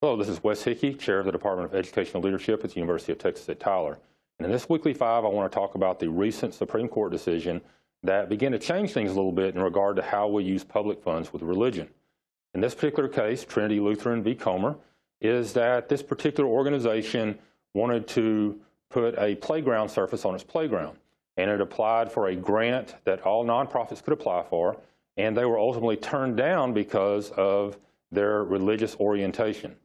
Hello, this is Wes Hickey, Chair of the Department of Educational Leadership at the University of Texas at Tyler. And in this Weekly 5, I want to talk about the recent Supreme Court decision that began to change things a little bit in regard to how we use public funds with religion. In this particular case, Trinity Lutheran v. Comer, is that this particular organization wanted to put a playground surface on its playground. And it applied for a grant that all nonprofits could apply for, and they were ultimately turned down because of their religious orientation.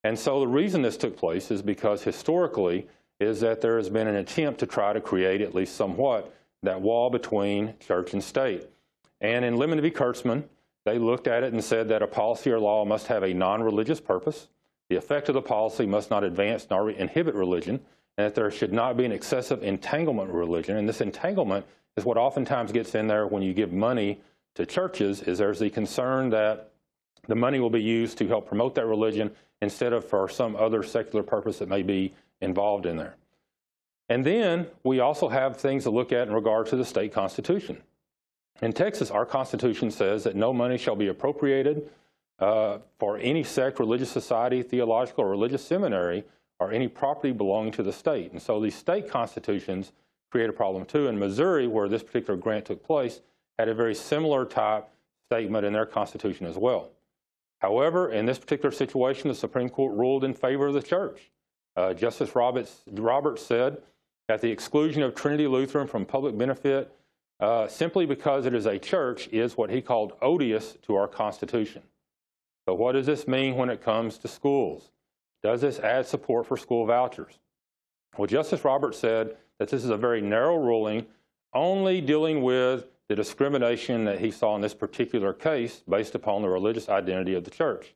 And so the reason this took place is because historically is that there has been an attempt to try to create at least somewhat that wall between church and state. And in Lemon v. Kurtzman, they looked at it and said that a policy or law must have a non-religious purpose, the effect of the policy must not advance nor inhibit religion, and that there should not be an excessive entanglement with religion. And this entanglement is what oftentimes gets in there when you give money to churches, is there's the concern that the money will be used to help promote that religion instead of for some other secular purpose that may be involved in there. And then we also have things to look at in regard to the state constitution. In Texas, our constitution says that no money shall be appropriated for any sect, religious society, theological or religious seminary, or any property belonging to the state. And so these state constitutions create a problem too. In Missouri, where this particular grant took place, had a very similar type statement in their constitution as well. However, in this particular situation, the Supreme Court ruled in favor of the church. Justice Roberts said that the exclusion of Trinity Lutheran from public benefit simply because it is a church is what he called odious to our Constitution. So what does this mean when it comes to schools? Does this add support for school vouchers? Well, Justice Roberts said that this is a very narrow ruling, only dealing with the discrimination that he saw in this particular case based upon the religious identity of the church.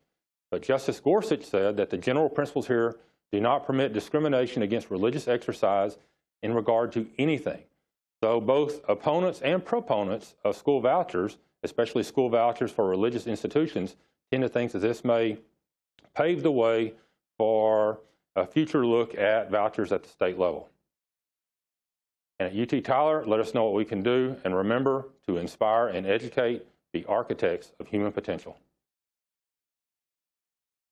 But Justice Gorsuch said that the general principles here do not permit discrimination against religious exercise in regard to anything. So both opponents and proponents of school vouchers, especially school vouchers for religious institutions, tend to think that this may pave the way for a future look at vouchers at the state level. And at UT Tyler, let us know what we can do, and remember to inspire and educate, be architects of human potential.